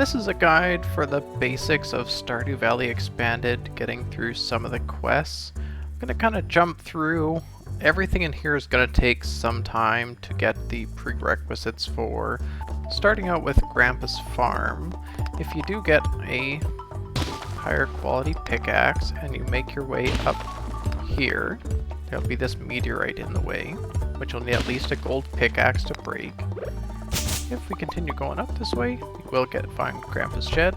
this is a guide for the basics of Stardew Valley Expanded, getting through some of the quests. I'm going to kind of jump through. Everything in here is going to take some time to get the prerequisites for. Starting out with Grandpa's Farm, if you do get a higher quality pickaxe and you make your way up here, there'll be this meteorite in the way, which will need at least a gold pickaxe to break. If we continue going up this way, you will find Grandpa's shed,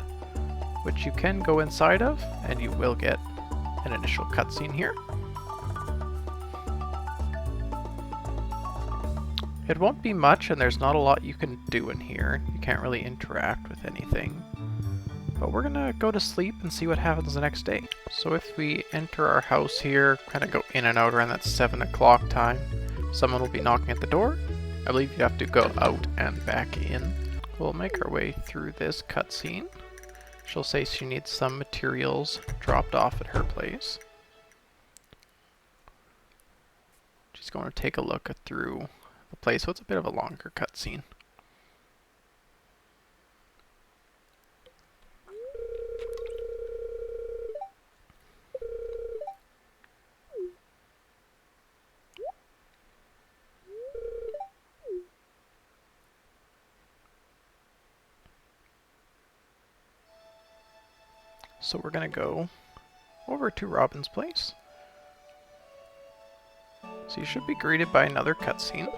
which you can go inside of, and you will get an initial cutscene here. It won't be much, and there's not a lot you can do in here. You can't really interact with anything. But we're gonna go to sleep and see what happens the next day. So if we enter our house here, kind of go in and out around that 7 o'clock time, someone will be knocking at the door. I believe you have to go out and back in. We'll make our way through this cutscene. She'll say she needs some materials dropped off at her place. She's going to take a look through the place, so it's a bit of a longer cutscene. So we're going to go over to Robin's place. So you should be greeted by another cutscene,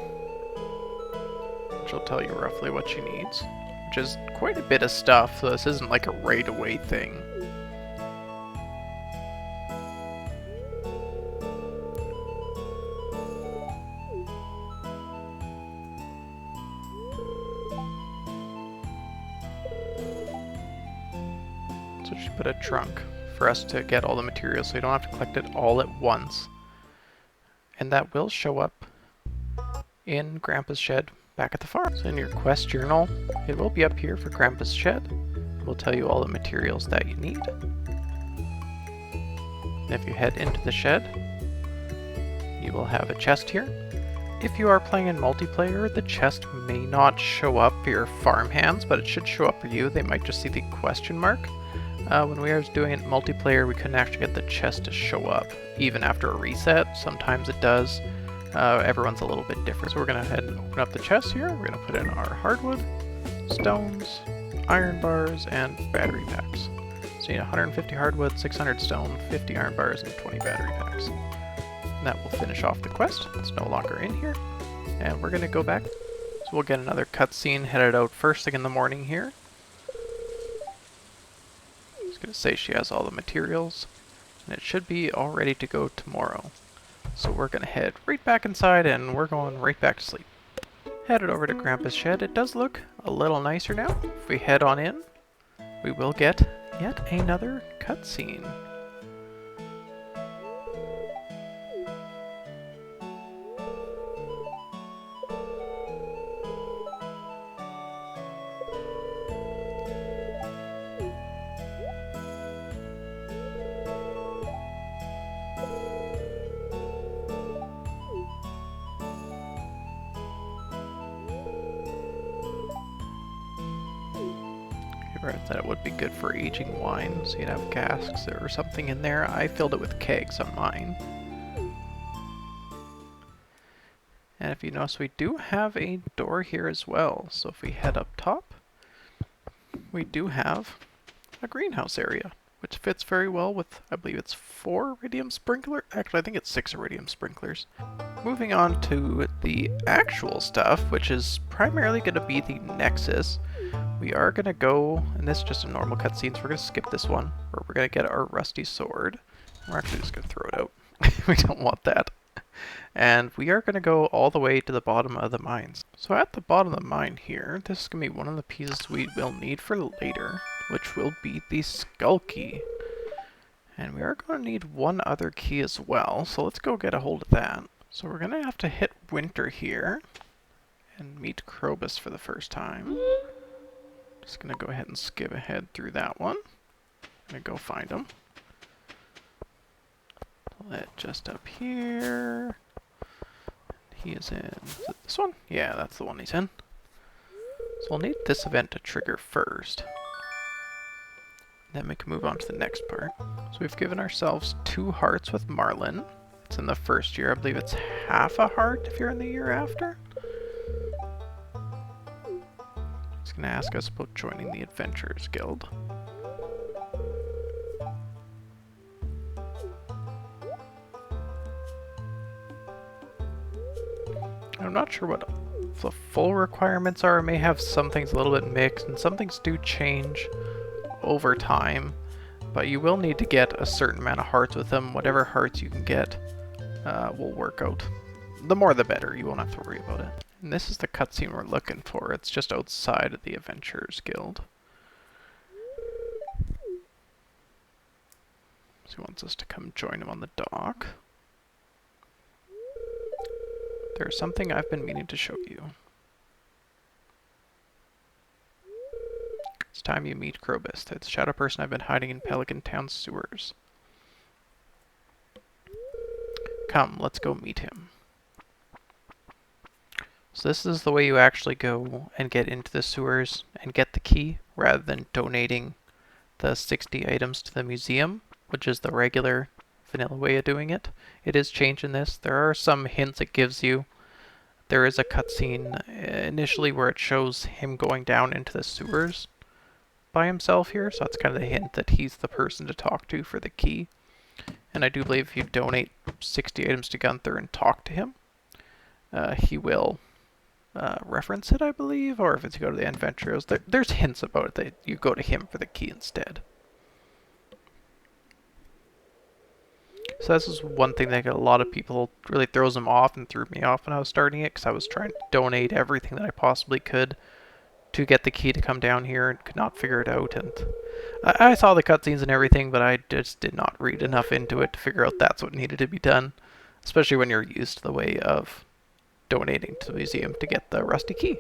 which will tell you roughly what she needs, which is quite a bit of stuff, so this isn't like a right-away thing. So she put a trunk for us to get all the materials, so you don't have to collect it all at once. And that will show up in Grandpa's shed back at the farm. So in your quest journal, it will be up here for Grandpa's shed. It will tell you all the materials that you need. And if you head into the shed, you will have a chest here. If you are playing in multiplayer, the chest may not show up for your farm hands, but it should show up for you. They might just see the question mark. When we were doing it in multiplayer, we couldn't actually get the chest to show up, even after a reset. Sometimes it does. Everyone's a little bit different. So we're going to head and open up the chest here. We're going to put in our hardwood, stones, iron bars, and battery packs. So you need 150 hardwood, 600 stone, 50 iron bars, and 20 battery packs. And that will finish off the quest. It's no longer in here. And we're going to go back. So we'll get another cutscene headed out first thing in the morning here. Going to say she has all the materials, and it should be all ready to go tomorrow. So we're going to head right back inside, and we're going right back to sleep. Headed over to Grandpa's shed. It does look a little nicer now. If we head on in, we will get yet another cutscene. That it would be good for aging wine, so you'd have casks or something in there. I filled it with kegs on mine. And if you notice, we do have a door here as well. So if we head up top, we do have a greenhouse area, which fits very well with, I believe it's 4 iridium sprinklers. Actually, I think it's 6 iridium sprinklers. Moving on to the actual stuff, which is primarily going to be the Nexus. We are going to go, and this is just a normal cutscene, so we're going to skip this one, where we're going to get our rusty sword. We're actually just going to throw it out. We don't want that. And we are going to go all the way to the bottom of the mines. So at the bottom of the mine here, this is going to be one of the pieces we will need for later, which will be the skull key. And we are going to need one other key as well, so let's go get a hold of that. So we're going to have to hit winter here and meet Krobus for the first time. Just going to go ahead and skip ahead through that one. I'm going to go find him. Just up here. He is in... Is it this one? Yeah, that's the one he's in. So we'll need this event to trigger first. Then we can move on to the next part. So we've given ourselves 2 hearts with Marlin. It's in the first year. I believe it's half a heart if you're in the year after. It's going to ask us about joining the Adventurers Guild. I'm not sure what the full requirements are. I may have some things a little bit mixed, and some things do change over time. But you will need to get a certain amount of hearts with them. Whatever hearts you can get will work out. The more the better. You won't have to worry about it. And this is the cutscene we're looking for. It's just outside of the Adventurers Guild. So he wants us to come join him on the dock. There's something I've been meaning to show you. It's time you meet Krobus, the shadow person I've been hiding in Pelican Town sewers. Come, let's go meet him. So this is the way you actually go and get into the sewers and get the key, rather than donating the 60 items to the museum, which is the regular vanilla way of doing it. It is changing this. There are some hints it gives you. There is a cutscene initially where it shows him going down into the sewers by himself here, so that's kind of the hint that he's the person to talk to for the key. And I do believe if you donate 60 items to Gunther and talk to him, he will reference it, I believe, or if it's you go to the Adventurers, there's hints about it that you go to him for the key instead. So this is one thing that a lot of people really throws them off and threw me off when I was starting it, because I was trying to donate everything that I possibly could to get the key to come down here and could not figure it out. And I saw the cutscenes and everything, but I just did not read enough into it to figure out that's what needed to be done, especially when you're used to the way of donating to the museum to get the rusty key.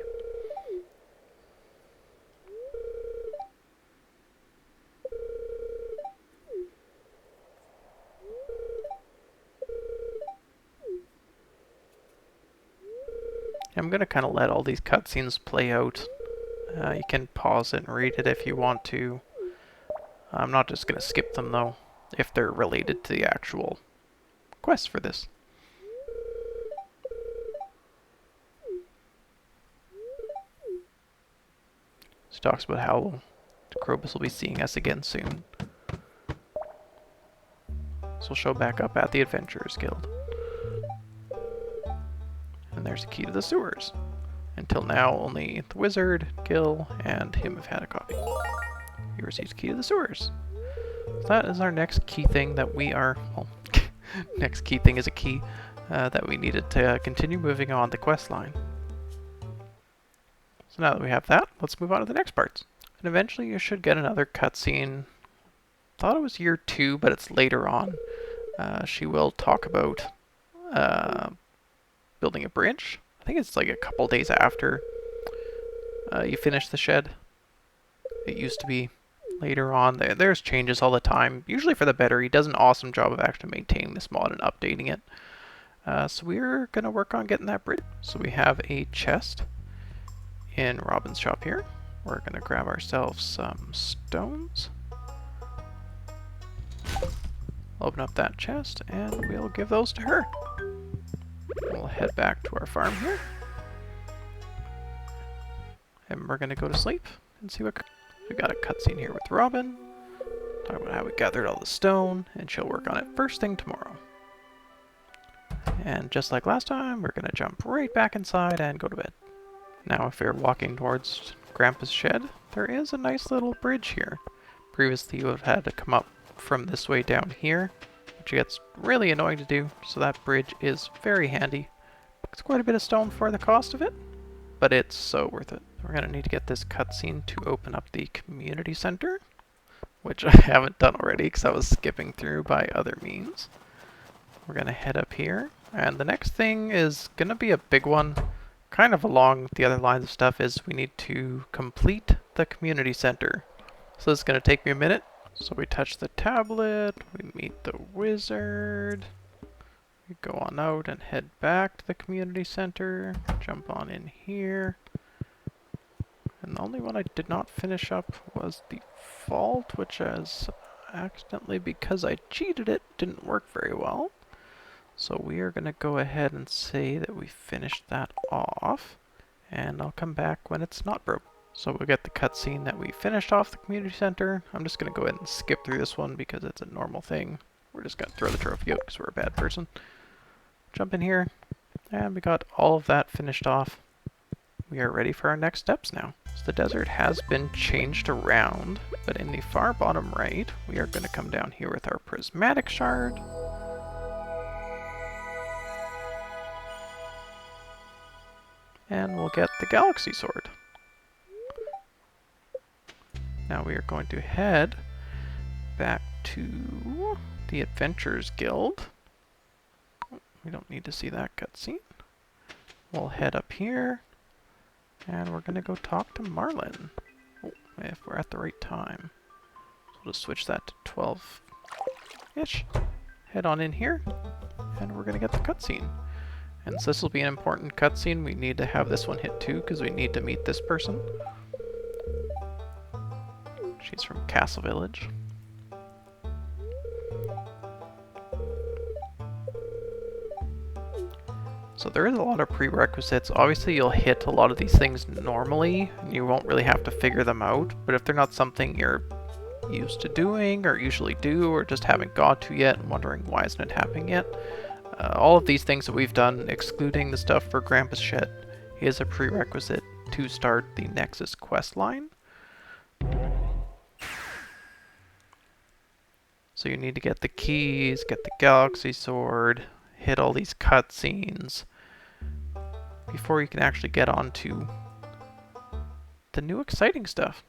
I'm going to kind of let all these cutscenes play out. You can pause it and read it if you want to. I'm not just going to skip them though, if they're related to the actual quest for this. She talks about how Krobus will be seeing us again soon. So we'll show back up at the Adventurers Guild. And there's a key to the sewers. Until now, only the wizard, Gil, and him have had a copy. He receives a key to the sewers. So that is our next key thing that we are... Well, next key thing is a key that we needed to continue moving on the quest line. So now that we have that, let's move on to the next parts. And eventually you should get another cutscene. Thought it was year 2, but it's later on. She will talk about building a bridge. I think it's like a couple days after you finish the shed. It used to be later on. There's changes all the time, usually for the better. He does an awesome job of actually maintaining this mod and updating it. So we're going to work on getting that bridge. So we have a chest in Robin's shop here. We're going to grab ourselves some stones. Open up that chest and we'll give those to her. We'll head back to our farm here. And we're going to go to sleep and see what... We got a cutscene here with Robin. Talk about how we gathered all the stone, and she'll work on it first thing tomorrow. And just like last time, we're going to jump right back inside and go to bed. Now if you're walking towards Grandpa's shed, there is a nice little bridge here. Previously you would have had to come up from this way down here, which gets really annoying to do, so that bridge is very handy. It's quite a bit of stone for the cost of it, but it's so worth it. We're going to need to get this cutscene to open up the community center, which I haven't done already because I was skipping through by other means. We're going to head up here, and the next thing is going to be a big one, kind of along the other lines of stuff, is we need to complete the community center. So this is going to take me a minute. So we touch the tablet, we meet the wizard, we go on out and head back to the community center, jump on in here, And the only one I did not finish up was the vault, which has accidentally, because I cheated it, didn't work very well. So we are going to go ahead and say that we finished that off, and I'll come back when it's not broke. So we'll get the cutscene that we finished off the community center. I'm just going to go ahead and skip through this one because it's a normal thing. We're just going to throw the trophy out because we're a bad person. Jump in here, and we got all of that finished off. We are ready for our next steps now. So the desert has been changed around, but in the far bottom right, we are going to come down here with our prismatic shard. And we'll get the galaxy sword. Now we are going to head back to the Adventurers Guild. We don't need to see that cutscene. We'll head up here, and we're going to go talk to Marlin. Oh, if we're at the right time. So we'll just switch that to 12-ish. Head on in here, and we're going to get the cutscene. And since this will be an important cutscene, we need to have this one hit too, because we need to meet this person. She's from Castle Village. So there is a lot of prerequisites. Obviously you'll hit a lot of these things normally, and you won't really have to figure them out, but if they're not something you're used to doing, or usually do, or just haven't got to yet and wondering why isn't it happening yet, all of these things that we've done, excluding the stuff for Grandpa's Shed, is a prerequisite to start the Nexus questline. So you need to get the keys, get the galaxy sword, hit all these cutscenes before you can actually get on to the new exciting stuff.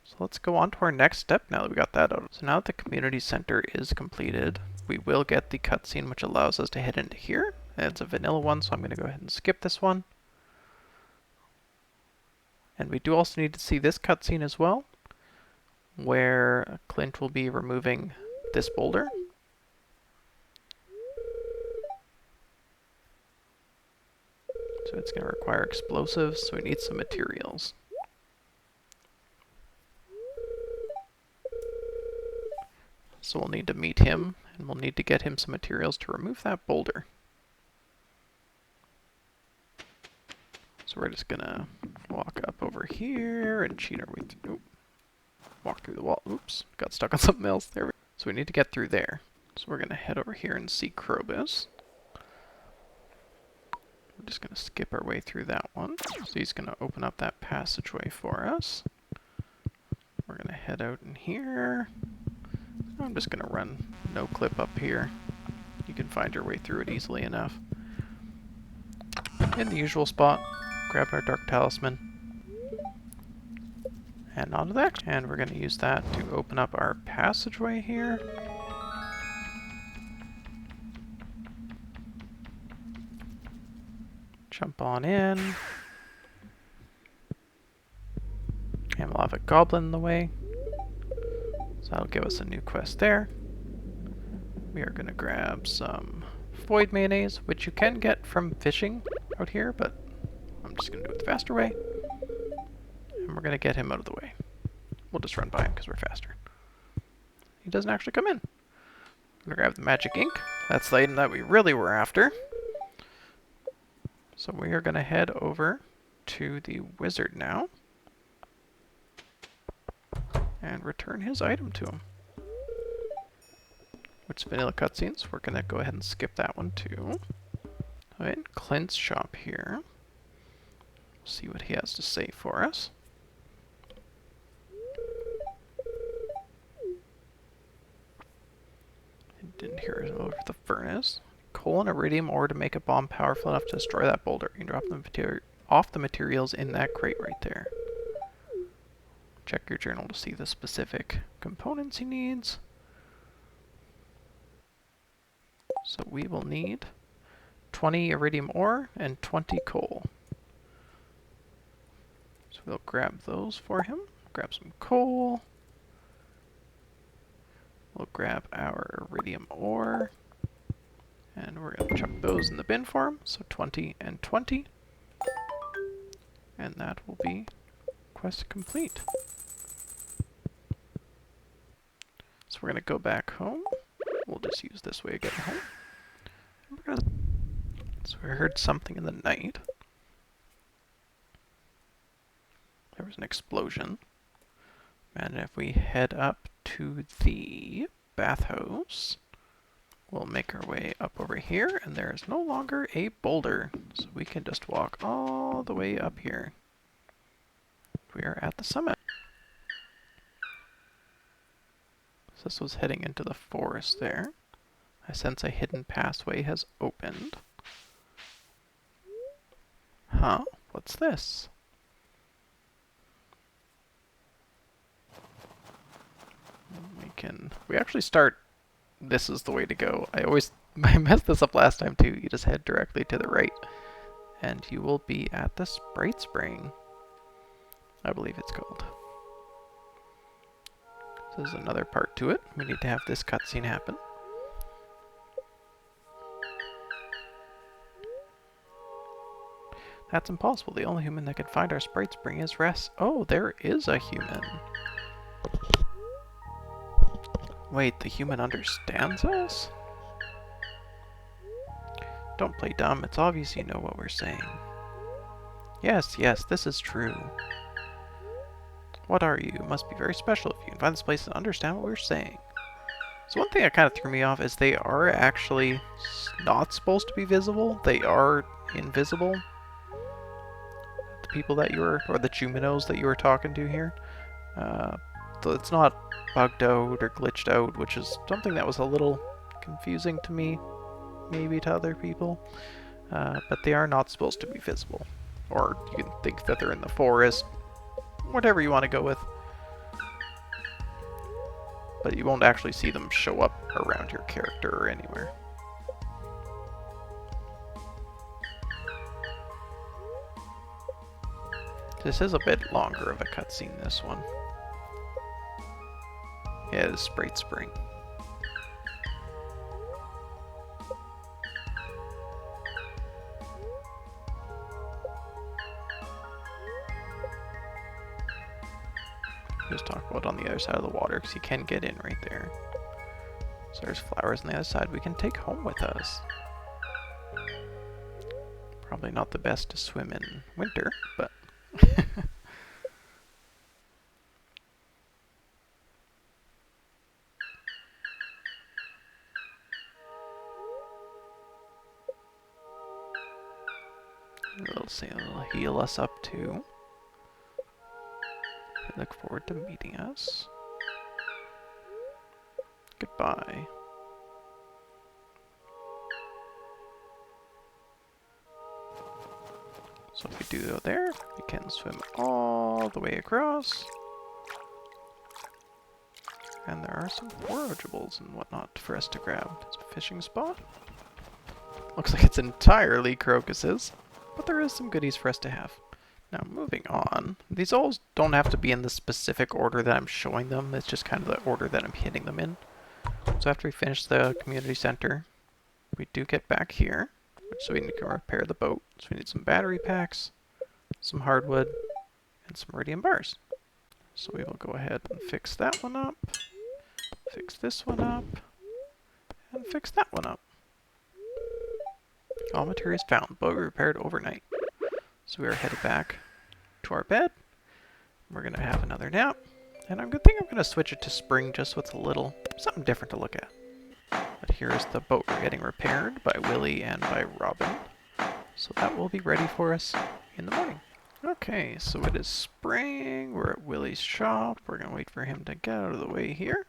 So let's go on to our next step now that we got that out. So now that the community center is completed, we will get the cutscene which allows us to head into here. And it's a vanilla one, so I'm going to go ahead and skip this one. And we do also need to see this cutscene as well, where Clint will be removing this boulder. So it's going to require explosives, so we need some materials. So we'll need to meet him, and we'll need to get him some materials to remove that boulder. So we're just going to walk up over here and cheat our way through. Walk through the wall. Oops, got stuck on something else. There we go. So we need to get through there. So we're going to head over here and see Krobus. We're just going to skip our way through that one. So he's going to open up that passageway for us. We're going to head out in here. I'm just going to run no clip up here. You can find your way through it easily enough. In the usual spot, grab our dark talisman. And onto that. And we're going to use that to open up our passageway here. Jump on in. And we'll have a goblin in the way. So that'll give us a new quest there. We are going to grab some void mayonnaise, which you can get from fishing out here, but I'm just going to do it the faster way. And we're going to get him out of the way. We'll just run by him because we're faster. He doesn't actually come in. I'm going to grab the magic ink. That's the item that we really were after. So we are going to head over to the wizard now and return his item to him. Which vanilla cutscenes, we're going to go ahead and skip that one too. In Clint's shop here. See what he has to say for us. I didn't hear it over the furnace. Coal and iridium ore to make a bomb powerful enough to destroy that boulder. You can drop off the materials in that crate right there. Check your journal to see the specific components he needs. So we will need 20 iridium ore and 20 coal. So we'll grab those for him. Grab some coal. We'll grab our iridium ore. And we're going to chuck those in the bin for him. So 20 and 20. And that will be quest complete. So we're going to go back home. We'll just use this way to get home. So I heard something in the night. There was an explosion. And if we head up to the bathhouse, we'll make our way up over here, and there is no longer a boulder. So we can just walk all the way up here. We are at the summit. So this was heading into the forest there. I sense a hidden pathway has opened. Huh? What's this? We actually start, this is the way to go. I messed this up last time too. You just head directly to the right and you will be at the Sprite Spring, I believe it's called. So there's another part to it. We need to have this cutscene happen. That's impossible. The only human that can find our Sprite Spring is Rest. Oh, there is a human. Wait, the human understands us? Don't play dumb. It's obvious you know what we're saying. Yes, this is true. What are you? You must be very special if you can find this place and understand what we're saying. So one thing that kind of threw me off is they are actually not supposed to be visible. They are invisible. The people that you were, or the Juminos that you were talking to here. So it's not bugged out or glitched out, which is something that was a little confusing to me, maybe to other people. But they are not supposed to be visible. Or you can think that they're in the forest, whatever you want to go with. But you won't actually see them show up around your character or anywhere. This is a bit longer of a cutscene, this one. Yeah, it is Sprite Spring. Just talk about on the other side of the water, because you can get in right there. So there's flowers on the other side we can take home with us. Probably not the best to swim in winter, but... It'll heal us up too. I look forward to meeting us. Goodbye. So if we do go there, we can swim all the way across. And there are some forageables and whatnot for us to grab. It's a fishing spot. Looks like it's entirely crocuses, but there is some goodies for us to have. Now moving on, these all don't have to be in the specific order that I'm showing them, it's just kind of the order that I'm hitting them in. So after we finish the community center, we do get back here, so we can repair the boat. So we need some battery packs, some hardwood, and some iridium bars. So we will go ahead and fix that one up, fix this one up, and fix that one up. All materials found, boat repaired overnight. So we are headed back to our bed. We're going to have another nap. And I think I'm going to switch it to spring just so it's a little something different to look at. But here's the boat we're getting repaired by Willie and by Robin. So that will be ready for us in the morning. Okay, so it is spring. We're at Willie's shop. We're going to wait for him to get out of the way here.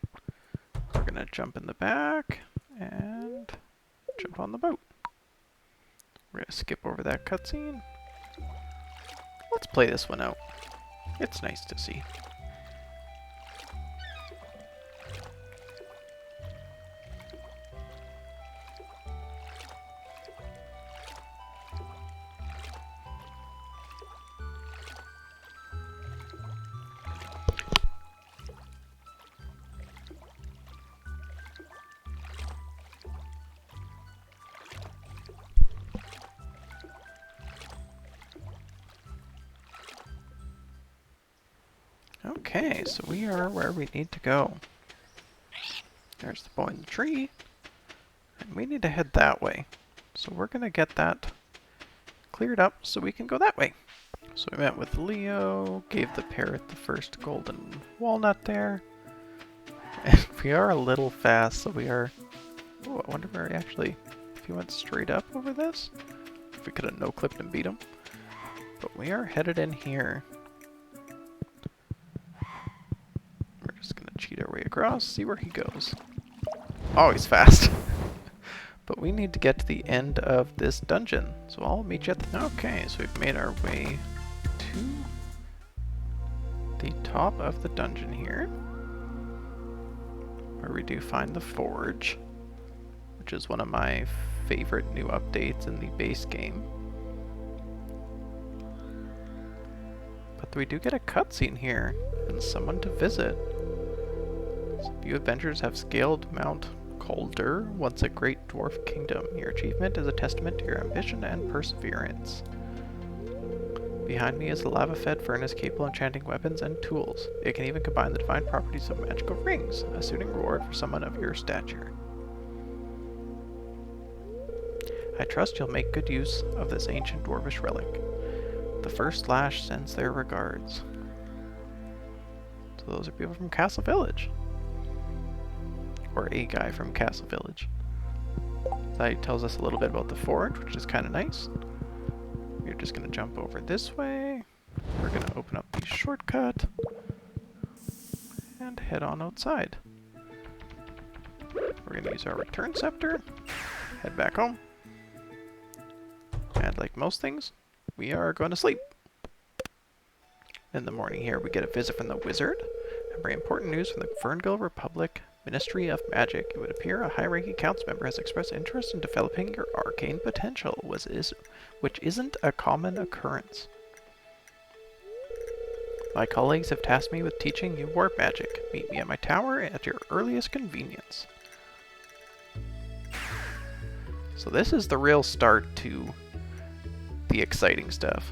We're going to jump in the back and jump on the boat. We're going to skip over that cutscene. Let's play this one out. It's nice to see. Okay, so we are where we need to go. There's the boy in the tree. And we need to head that way. So we're going to get that cleared up so we can go that way. So we met with Leo, gave the parrot the first golden walnut there. And we are a little fast, so we are... Oh, I wonder where he actually... If he went straight up over this? If we could have no-clipped and beat him. But we are headed in here. We're just going to cheat our way across, see where he goes. Oh, he's fast. But we need to get to the end of this dungeon. So I'll meet you at the... Okay, so we've made our way to the top of the dungeon here. Where we do find the forge, which is one of my favorite new updates in the base game. But we do get a cutscene here, and someone to visit. So you adventurers have scaled Mount Calder, once a great dwarf kingdom. Your achievement is a testament to your ambition and perseverance. Behind me is a lava-fed furnace capable of enchanting weapons and tools. It can even combine the divine properties of magical rings, a suiting reward for someone of your stature. I trust you'll make good use of this ancient dwarvish relic. The first Slash sends their regards. So those are people from Castle Village. Or a guy from Castle Village. That tells us a little bit about the forge, which is kind of nice. We're just going to jump over this way. We're going to open up the shortcut. And head on outside. We're going to use our return scepter. Head back home. And like most things, we are going to sleep. In the morning here, we get a visit from the wizard. And very important news from the Ferngill Republic Ministry of Magic. It would appear a high-ranking council member has expressed interest in developing your arcane potential, which isn't a common occurrence. My colleagues have tasked me with teaching you warp magic. Meet me at my tower at your earliest convenience. So this is the real start to the exciting stuff.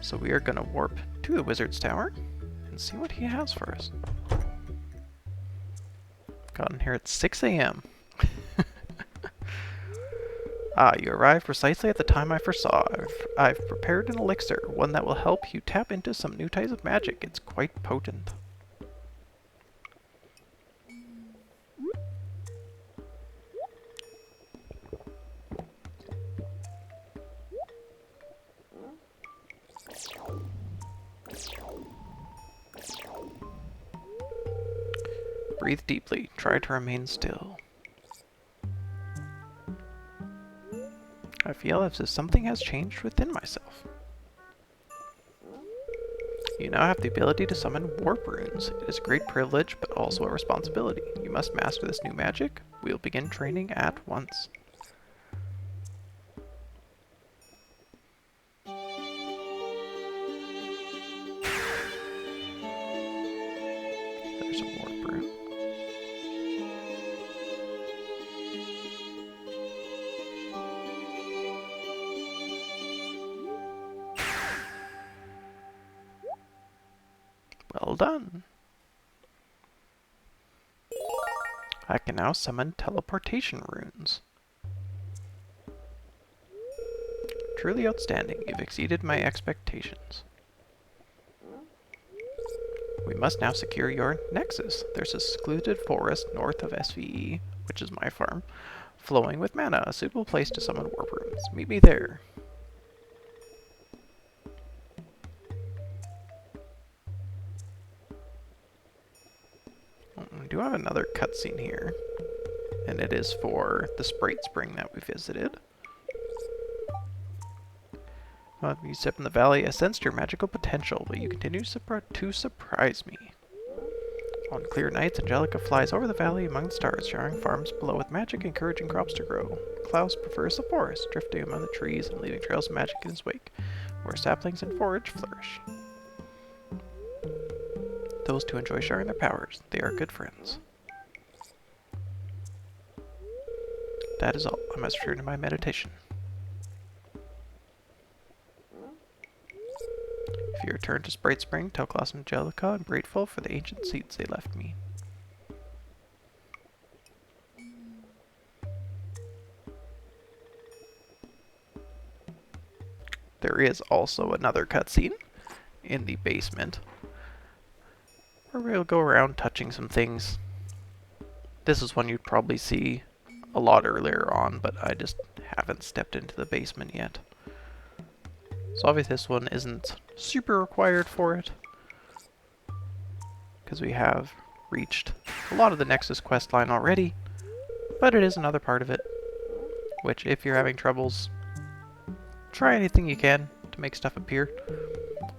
So we are going to warp to the wizard's tower and see what he has for us. Gotten here at 6 a.m. Ah, you arrived precisely at the time I foresaw. I've prepared an elixir, one that will help you tap into some new types of magic. It's quite potent. Breathe deeply. Try to remain still. I feel as if something has changed within myself. You now have the ability to summon warp runes. It is a great privilege, but also a responsibility. You must master this new magic. We'll begin training at once. There's a warp rune. Well done. I can now summon teleportation runes. Truly outstanding. You've exceeded my expectations. We must now secure your Nexus. There's a secluded forest north of SVE, which is my farm, flowing with mana, a suitable place to summon warp runes. Meet me there. We do have another cutscene here, and it is for the Sprite Spring that we visited. You step in the valley, I sensed your magical potential, but you continue to surprise me. On clear nights, Angelica flies over the valley among the stars, showering farms below with magic, encouraging crops to grow. Klaus prefers the forest, drifting among the trees and leaving trails of magic in his wake, where saplings and forage flourish. Those two enjoy sharing their powers. They are good friends. That is all. I must return to my meditation. If you're return to Sprite Spring, tell Klaus and Angelica I'm grateful for the ancient seeds they left me. There is also another cutscene in the basement where we'll go around touching some things. This is one you'd probably see a lot earlier on, but I just haven't stepped into the basement yet. So obviously this one isn't super required for it, because we have reached a lot of the Nexus questline already, but it is another part of it, which if you're having troubles, try anything you can to make stuff appear.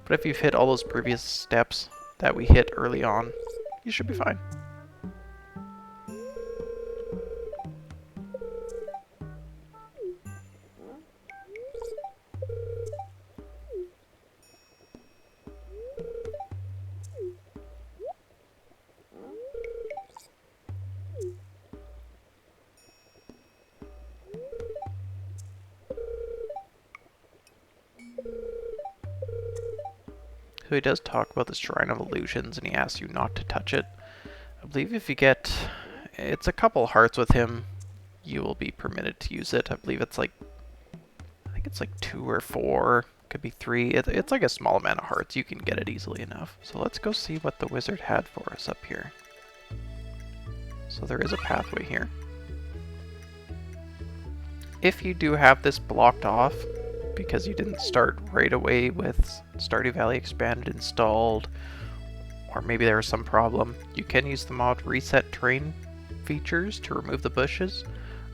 But if you've hit all those previous steps that we hit early on, you should be fine. So he does talk about the Shrine of Illusions, and he asks you not to touch it. I believe if you get, it's a couple hearts with him, you will be permitted to use it. I believe it's like, I think it's like 2 or 4, could be 3. It's like a small amount of hearts. You can get it easily enough. So let's go see what the wizard had for us up here. So there is a pathway here. If you do have this blocked off, because you didn't start right away with Stardew Valley Expanded installed, or maybe there was some problem, you can use the mod Reset Terrain features to remove the bushes,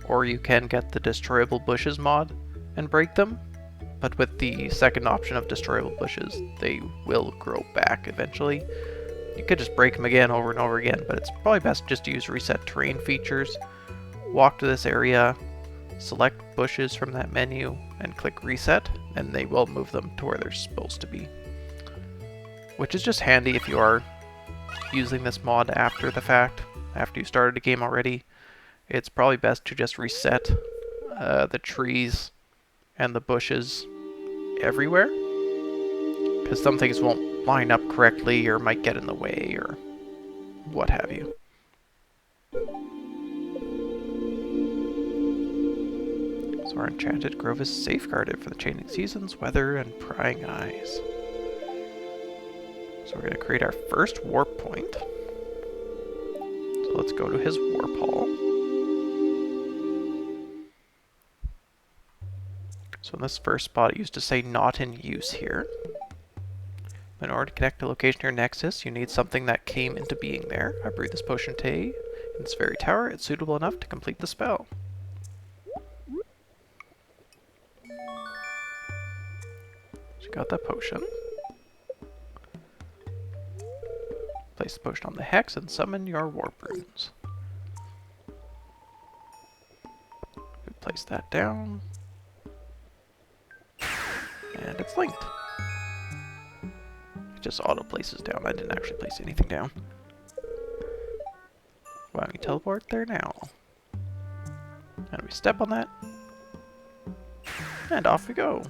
or you can get the Destroyable Bushes mod and break them. But with the second option of Destroyable Bushes, they will grow back eventually. You could just break them again over and over again, but it's probably best just to use Reset Terrain features. Walk to this area, select bushes from that menu, and click reset, and they will move them to where they're supposed to be. Which is just handy if you are using this mod after the fact, after you started a game already. It's probably best to just reset the trees and the bushes everywhere, because some things won't line up correctly or might get in the way or what have you. So our Enchanted Grove is safeguarded for the changing seasons, weather, and prying eyes. So we're going to create our first warp point. So let's go to his warp hall. So in this first spot, it used to say not in use here. In order to connect a location to your Nexus, you need something that came into being there. I brewed this potion today in this very tower. It's suitable enough to complete the spell. Got that potion. Place the potion on the hex and summon your warp runes. We place that down. And it's linked. It just auto places down. I didn't actually place anything down. Why don't we teleport there now? And we step on that. And off we go.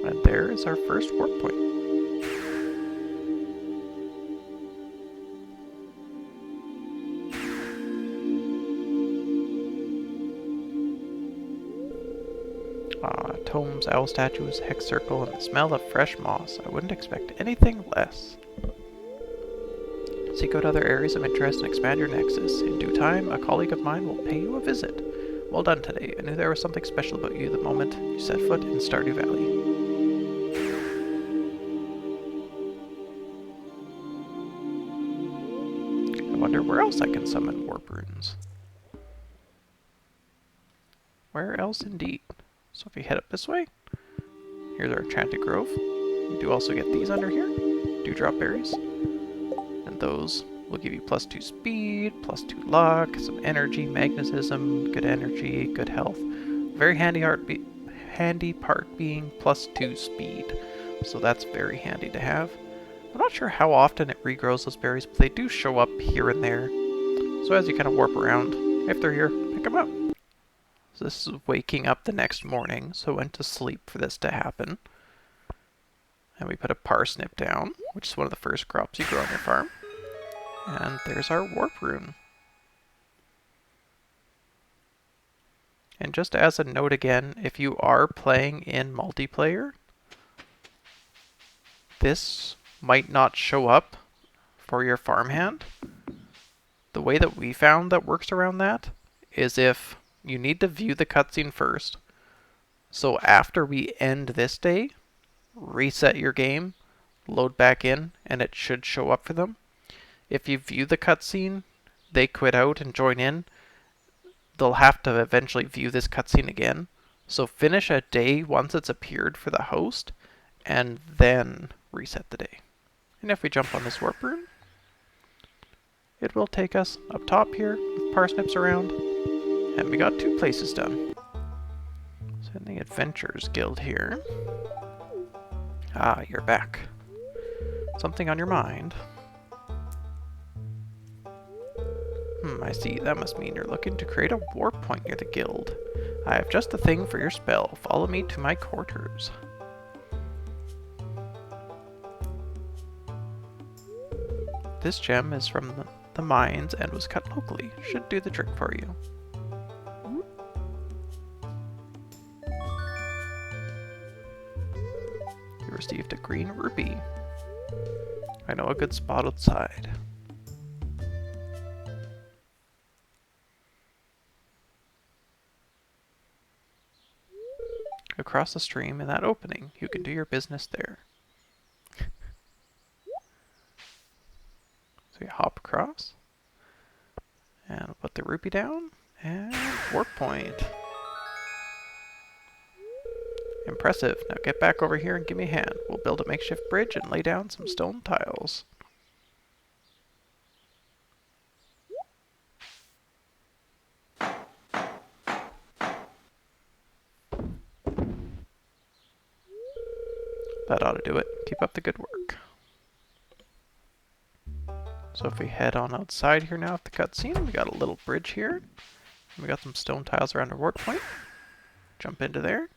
And there is our first warp point. Tomes, owl statues, hex circle, and the smell of fresh moss. I wouldn't expect anything less. Seek out other areas of interest and expand your nexus. In due time, a colleague of mine will pay you a visit. Well done today. I knew there was something special about you the moment you set foot in Stardew Valley. I wonder where else I can summon warp runes. Where else indeed? So if we head up this way, here's our Enchanted Grove. We do also get these under here, dewdrop berries. And those will give you +2 speed, +2 luck, some energy, magnetism, good energy, good health. Very handy part being +2 speed. So that's very handy to have. I'm not sure how often it regrows those berries, but they do show up here and there. So as you kind of warp around, if they're here, pick them up. So this is waking up the next morning, so I went to sleep for this to happen. And we put a parsnip down, which is one of the first crops you grow on your farm. And there's our warp rune. And just as a note again, if you are playing in multiplayer, this might not show up for your farmhand. The way that we found that works around that is if you need to view the cutscene first. So after we end this day, reset your game, load back in, and it should show up for them. If you view the cutscene, they quit out and join in, they'll have to eventually view this cutscene again. So finish a day once it's appeared for the host, and then reset the day. And if we jump on this warp rune, it will take us up top here with parsnips around, and we got 2 places done. So in the Adventurers Guild here. Ah, you're back. Something on your mind? I see. That must mean you're looking to create a warp point near the guild. I have just the thing for your spell. Follow me to my quarters. This gem is from the mines and was cut locally. Should do the trick for you. You received a green rupee. I know a good spot outside. Across the stream in that opening. You can do your business there. So you hop across. And put the rupee down. And warp point. Impressive. Now get back over here and give me a hand. We'll build a makeshift bridge and lay down some stone tiles. That ought to do it. Keep up the good work. So if we head on outside here now of the cutscene, we got a little bridge here. We got some stone tiles around our warp point. Jump into there.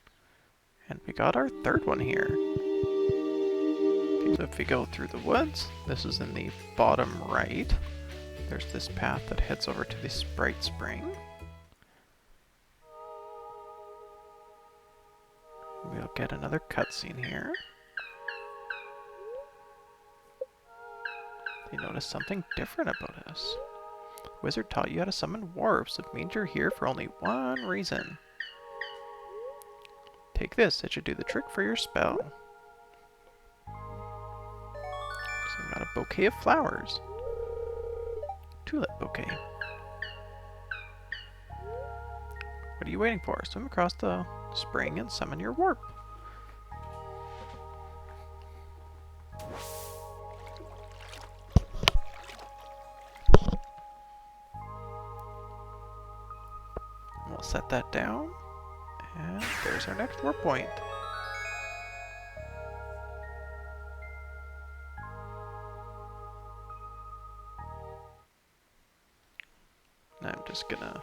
And we got our 3rd one here. Okay, so if we go through the woods, this is in the bottom right. There's this path that heads over to the Sprite Spring. We'll get another cutscene here. You notice something different about us. Wizard taught you how to summon warps. It means you're here for only one reason. Take this, it should do the trick for your spell. So we got a bouquet of flowers. Tulip bouquet. What are you waiting for? Swim across the spring and summon your warp. We'll set that down. And there's our next warp point. Now I'm just gonna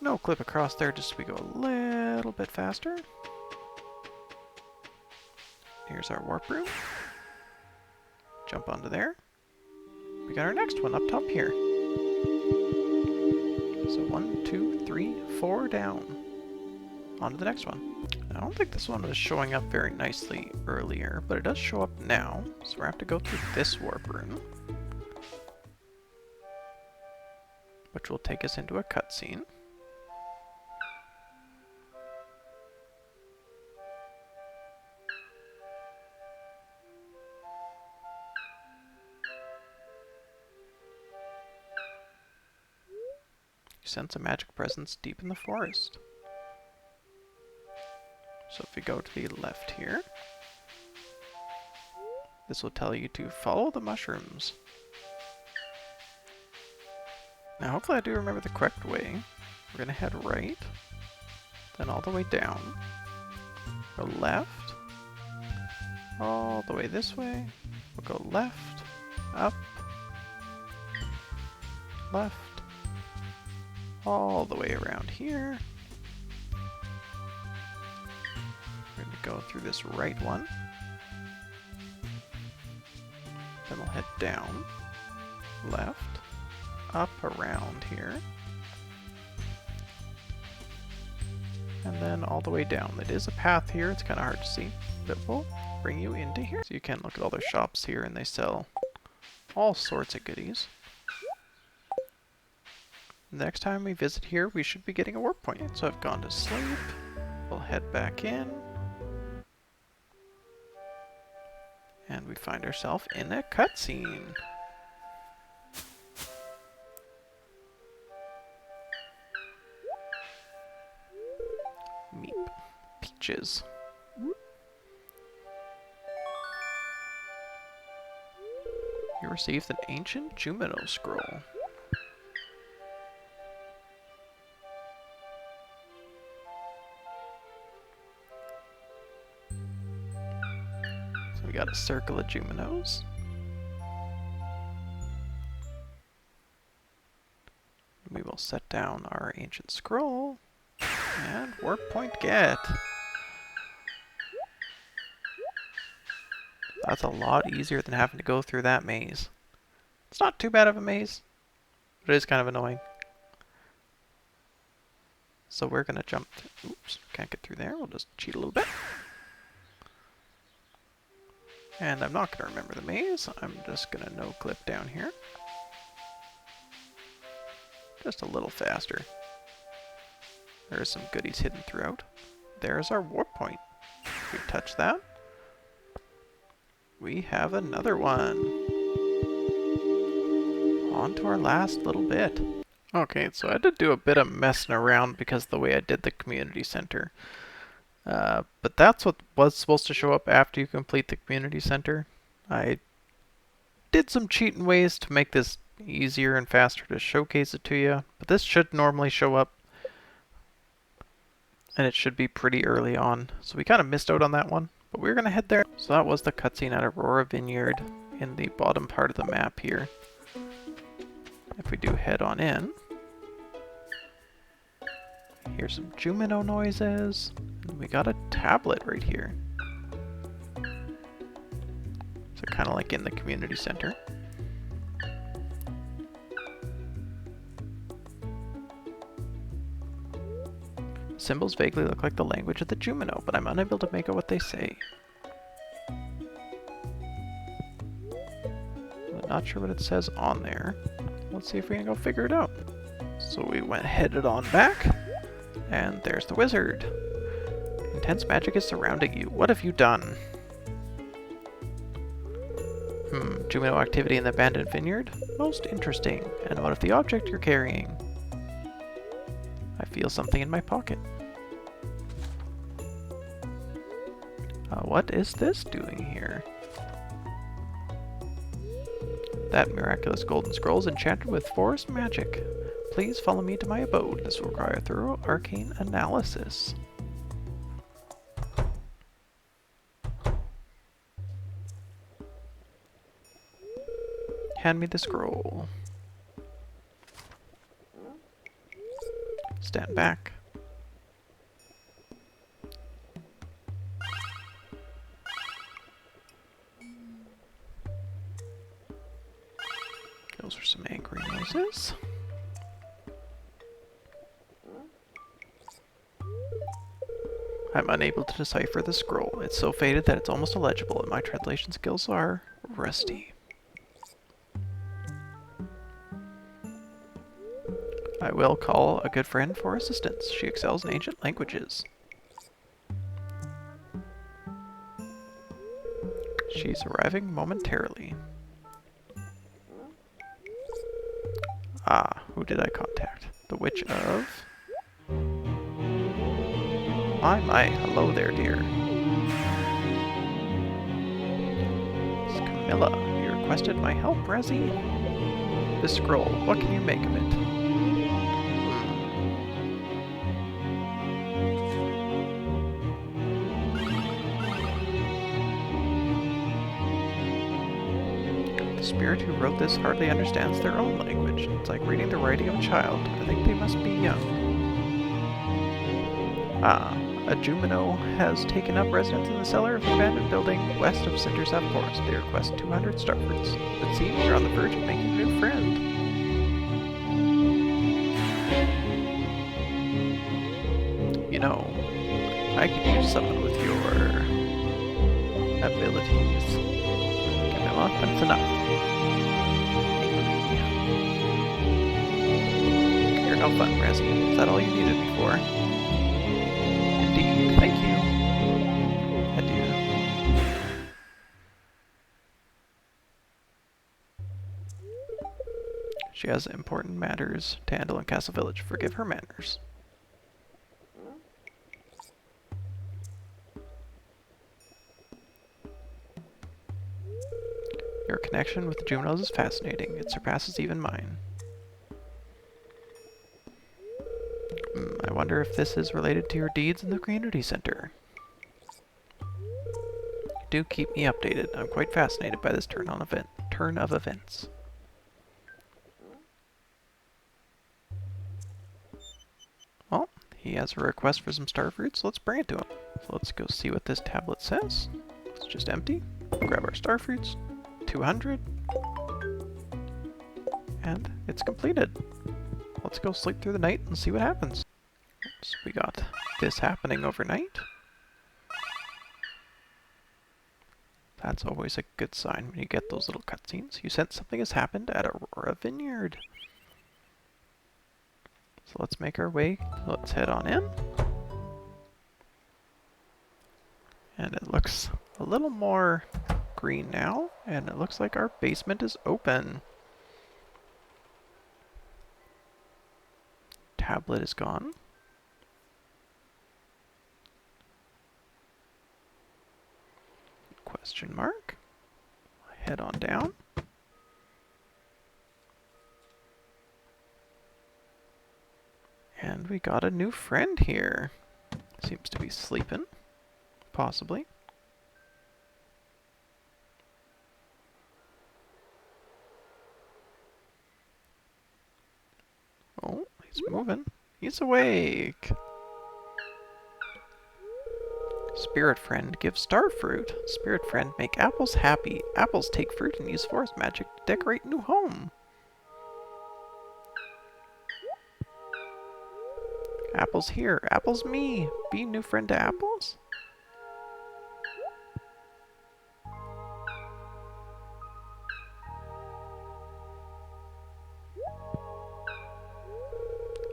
no clip across there just so we go a little bit faster. Here's our warp room. Jump onto there. We got our next one up top here. So 1, 2, 3, 4 down. On to the next one. I don't think this one was showing up very nicely earlier, but it does show up now. So we're going to have to go through this warp room, which will take us into a cutscene. You sense a magic presence deep in the forest. So if we go to the left here, this will tell you to follow the mushrooms. Now hopefully I do remember the correct way. We're going to head right, then all the way down, go left, all the way this way, we'll go left, up, left, all the way around here, go through this right one. Then we'll head down, left, up around here, and then all the way down. It is a path here, it's kind of hard to see, but we'll bring you into here. So you can look at all their shops here, and they sell all sorts of goodies. Next time we visit here, we should be getting a warp point. So I've gone to sleep. We'll head back in. And we find ourselves in a cutscene. Meep. Peaches. You received an ancient Junimo scroll. We got a circle of Juminos. We will set down our ancient scroll and warp point get. That's a lot easier than having to go through that maze. It's not too bad of a maze, but it is kind of annoying. So we're gonna jump. Oops, can't get through there. We'll just cheat a little bit. And I'm not going to remember the maze. I'm just going to no-clip down here. Just a little faster. There are some goodies hidden throughout. There's our warp point. If we touch that, we have another one. On to our last little bit. Okay, so I had to do a bit of messing around because of the way I did the community center. But that's what was supposed to show up after you complete the community center. I did some cheating ways to make this easier and faster to showcase it to you, but this should normally show up, and it should be pretty early on. So we kind of missed out on that one, but we're going to head there. So that was the cutscene at Aurora Vineyard in the bottom part of the map here. If we do head on in, hear some Junimo noises. And we got a tablet right here. So kind of like in the community center. Symbols vaguely look like the language of the Junimo, but I'm unable to make out what they say. I'm not sure what it says on there. Let's see if we can go figure it out. So we headed on back, and there's the wizard. Intense magic is surrounding you. What have you done? Junimo activity in the abandoned vineyard? Most interesting. And what of the object you're carrying? I feel something in my pocket. What is this doing here? That miraculous golden scroll is enchanted with forest magic. Please follow me to my abode. This will require a thorough arcane analysis. Hand me the scroll. Stand back. Those are some angry noises. I'm unable to decipher the scroll. It's so faded that it's almost illegible, and my translation skills are rusty. I will call a good friend for assistance. She excels in ancient languages. She's arriving momentarily. Ah, who did I contact? The Witch of... My, hello there, dear. It's Camilla. You requested my help, Rezzy? This scroll, what can you make of it? The spirit who wrote this hardly understands their own language. It's like reading the writing of a child. I think they must be young. Ah, A Junimo has taken up residence in the cellar of the abandoned building west of Cinder Sap Forest. They request 200 starfruits. It seems you're on the verge of making a new friend. You know, I could use someone with your abilities. Give me a lot, but it's enough. You're no fun, Razzie. Is that all you needed me for? Indeed, thank you. Adieu. She has important matters to handle in Castle Village. Forgive her manners. Your connection with the Juminos is fascinating. It surpasses even mine. I wonder if this is related to your deeds in the community center. Do keep me updated. I'm quite fascinated by this turn of events. Well, he has a request for some starfruits, so let's bring it to him. So let's go see what this tablet says. It's just empty. Grab our starfruits. 200. And it's completed. Let's go sleep through the night and see what happens. So we got this happening overnight. That's always a good sign when you get those little cutscenes. You sense something has happened at Aurora Vineyard. So let's make our way. Let's head on in. And it looks a little more green now. And it looks like our basement is open. Tablet is gone. Question mark. Head on down. And we got a new friend here. Seems to be sleeping. Possibly. Oh, he's moving. He's awake. Spirit friend gives starfruit. Spirit friend make apples happy. Apples take fruit and use forest magic to decorate new home. Apples here. Apples me. Be new friend to apples?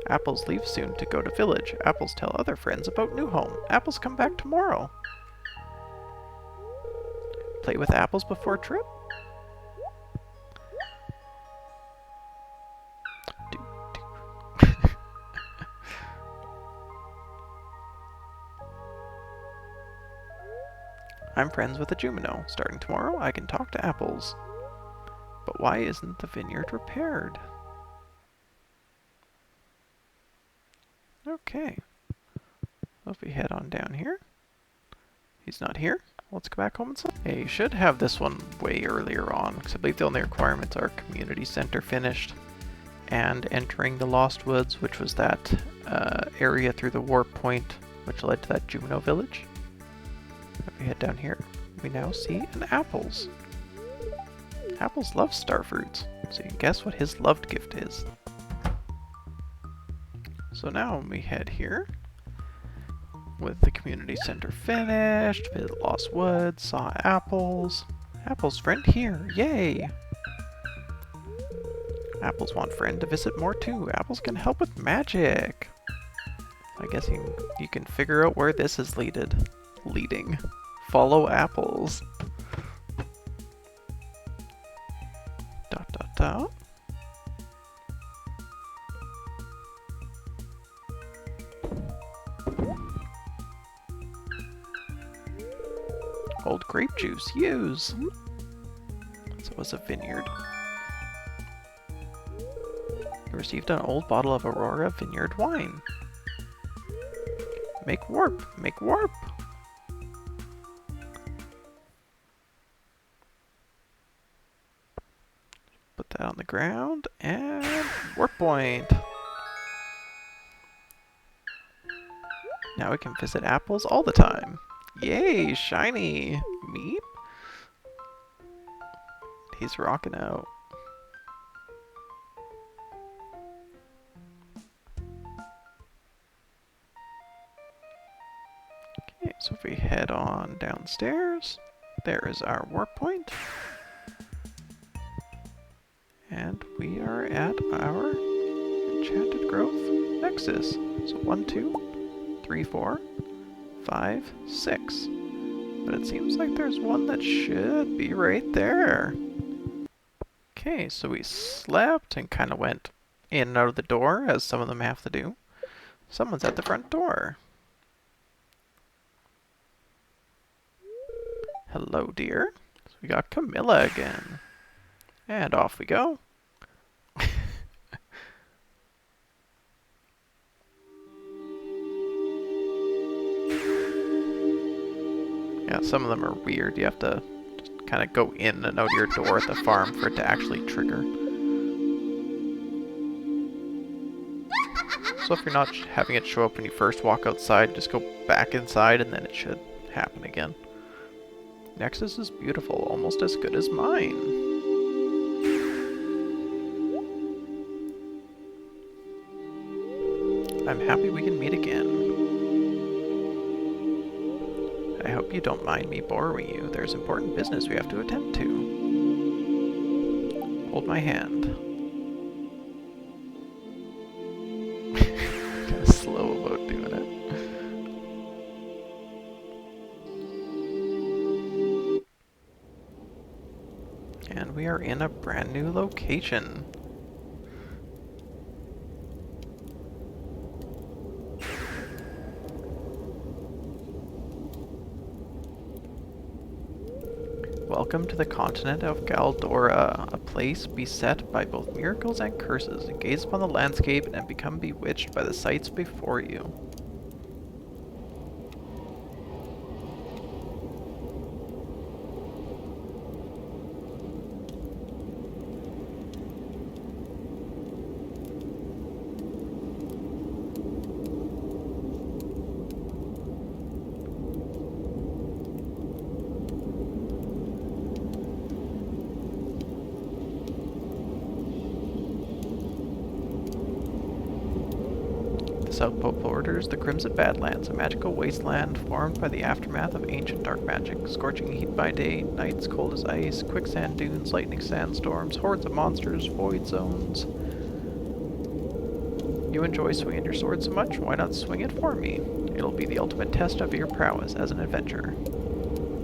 Apples leave soon to go to village. Apples tell other friends about new home. Apples come back tomorrow. Play with apples before trip? I'm friends with a Junimo. Starting tomorrow, I can talk to apples. But why isn't the vineyard repaired? Okay. Well, if we head on down here. He's not here. Let's go back home and sell. Hey, you should have this one way earlier on, because I believe the only requirements are community center finished and entering the Lost Woods, which was that area through the warp point, which led to that Junimo village. If we head down here, we now see an apples. Apples love starfruits, so you can guess what his loved gift is. So now we head here. With the community center finished, visit Lost Woods, saw apples. Apples friend here, yay! Apples want friend to visit more too. Apples can help with magic. I guess you can figure out where this is leading. Follow apples. Dot dot dot. Old grape juice, use! So it was a vineyard. You received an old bottle of Aurora Vineyard wine. Make warp! Make warp! Put that on the ground, and warp point! Now we can visit apples all the time. Yay, shiny! Meep? He's rocking out. Okay, so if we head on downstairs, there is our warp point. And we are at our Enchanted Grove Nexus. So 1, 2, 3, 4, 5, 6. But it seems like there's one that should be right there. Okay, so we slept and kind of went in and out of the door, as some of them have to do. Someone's at the front door. Hello, dear. So we got Camilla again. And off we go. Yeah, some of them are weird. You have to just kind of go in and out of your door at the farm for it to actually trigger. So if you're not having it show up when you first walk outside, just go back inside and then it should happen again. Nexus is beautiful, almost as good as mine. I'm happy we can meet again. I hope you don't mind me borrowing you. There's important business we have to attend to. Hold my hand. Kind of slow about doing it. And we are in a brand new location. Welcome to the continent of Galdora, a place beset by both miracles and curses. Gaze upon the landscape and become bewitched by the sights before you. South Pole borders the Crimson Badlands, a magical wasteland formed by the aftermath of ancient dark magic. Scorching heat by day, nights cold as ice, quicksand dunes, lightning sandstorms, hordes of monsters, void zones. You enjoy swinging your sword so much, why not swing it for me? It'll be the ultimate test of your prowess as an adventurer.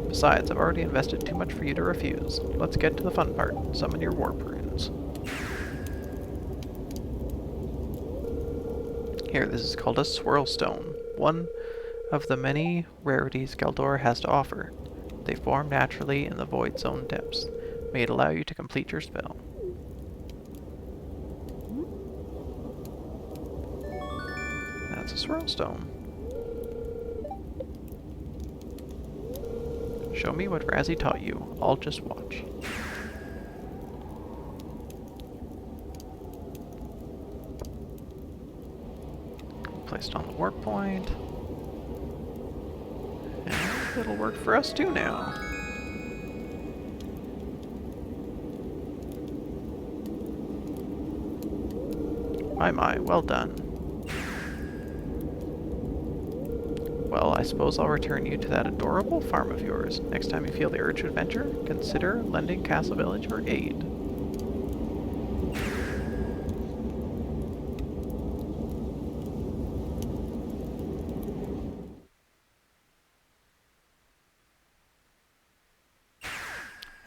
Besides, I've already invested too much for you to refuse. Let's get to the fun part. Summon your warp runes. Here, this is called a swirl stone, one of the many rarities Galdor has to offer. They form naturally in the void zone depths. May it allow you to complete your spell. That's a swirl stone. Show me what Razzie taught you. I'll just watch. Placed on the warp point. And it'll work for us too now. My, well done. Well, I suppose I'll return you to that adorable farm of yours. Next time you feel the urge to adventure, consider lending Castle Village your aid.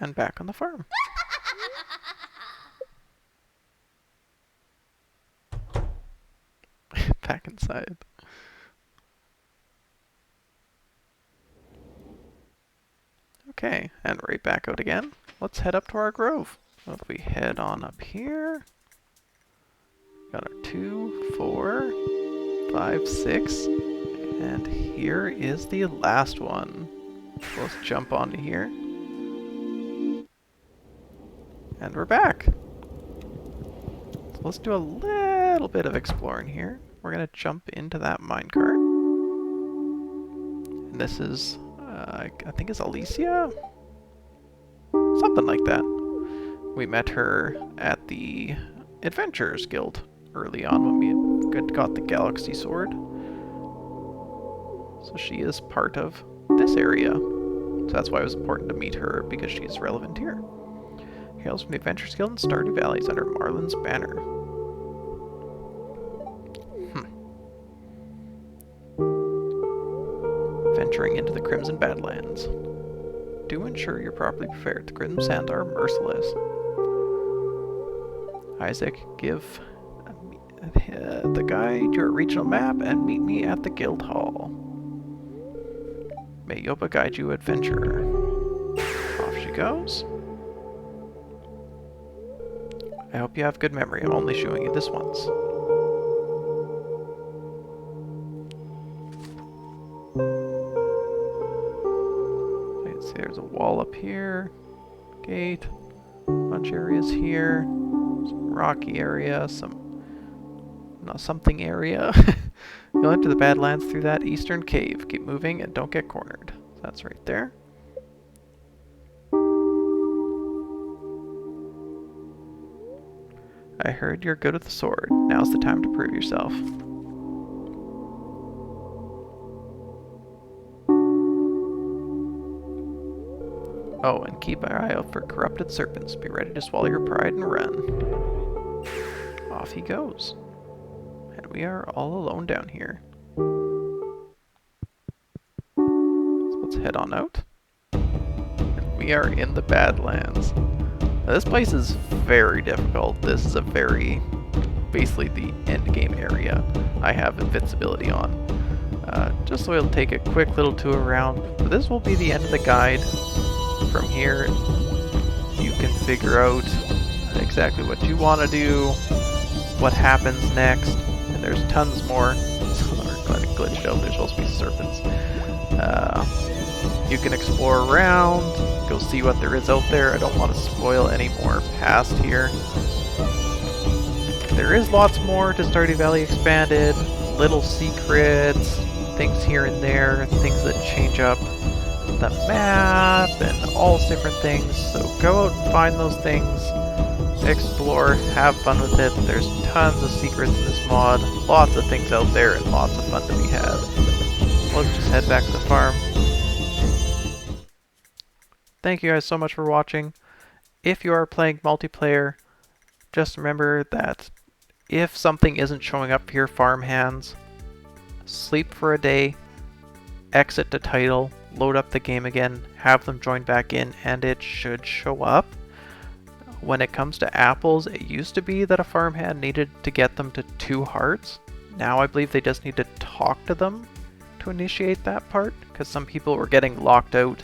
And back on the farm. Back inside. Okay, and right back out again. Let's head up to our grove. So if we head on up here, got our 2, 4, 5, 6, and here is the last one. So let's jump onto here. And we're back. So let's do a little bit of exploring here. We're gonna jump into that minecart. And this is, I think it's Alicia? Something like that. We met her at the Adventurers Guild early on when we got the Galaxy Sword. So she is part of this area. So that's why it was important to meet her, because she's relevant here. Hails from the Adventurers Guild in Stardew Valley under Marlin's banner. Venturing into the Crimson Badlands. Do ensure you're properly prepared. The Crimson Sands are merciless. Isaac, give the guide your regional map and meet me at the guild hall. May Yoba guide you, adventurer. Off she goes. I hope you have good memory. I'm only showing you this once. I can see there's a wall up here. Gate. Bunch of areas here. Some rocky area. Something area. You'll enter the Badlands through that eastern cave. Keep moving and don't get cornered. That's right there. I heard you're good with the sword. Now's the time to prove yourself. Oh, and keep an eye out for corrupted serpents. Be ready to swallow your pride and run. Off he goes. And we are all alone down here. So let's head on out. And we are in the Badlands. Now, this place is very difficult. This is basically the end game area I have invincibility on. Just so we'll take a quick little tour around. But this will be the end of the guide. From here, you can figure out exactly what you want to do, what happens next, and there's tons more. Glad it glitched out. There's supposed to be serpents. You can explore around, go see what there is out there. I don't want to spoil any more past here. There is lots more to Stardew Valley Expanded, little secrets, things here and there, things that change up the map, and all different things. So go out and find those things, explore, have fun with it. There's tons of secrets in this mod, lots of things out there, and lots of fun to be had. Let's just head back to the farm. Thank you guys so much for watching. If you are playing multiplayer, just remember that if something isn't showing up for your farm hands, sleep for a day, exit the title, load up the game again, have them join back in, and it should show up. When it comes to apples, it used to be that a farmhand needed to get them to 2 hearts. Now I believe they just need to talk to them to initiate that part, because some people were getting locked out.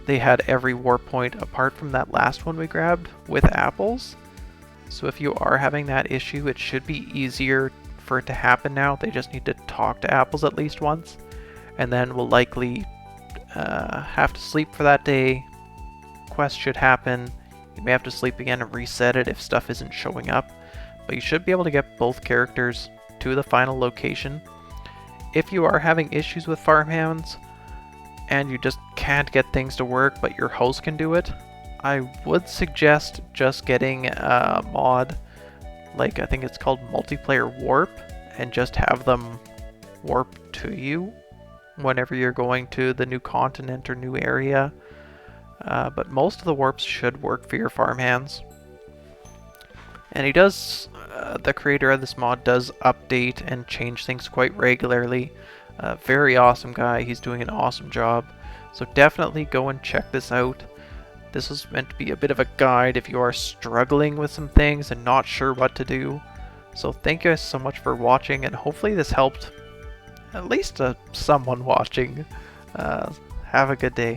They had every war point apart from that last one we grabbed with apples. So if you are having that issue, it should be easier for it to happen now. They just need to talk to apples at least once. And then we'll likely have to sleep for that day. Quest should happen. You may have to sleep again and reset it if stuff isn't showing up. But you should be able to get both characters to the final location. If you are having issues with farmhands and you just can't get things to work but your host can do it, I would suggest just getting a mod, like I think it's called Multiplayer Warp, and just have them warp to you whenever you're going to the new continent or new area. But most of the warps should work for your farmhands. And he does, the creator of this mod does update and change things quite regularly. Very awesome guy, he's doing an awesome job. So definitely go and check this out. This was meant to be a bit of a guide if you are struggling with some things and not sure what to do. So thank you guys so much for watching, and hopefully this helped at least someone watching. Have a good day.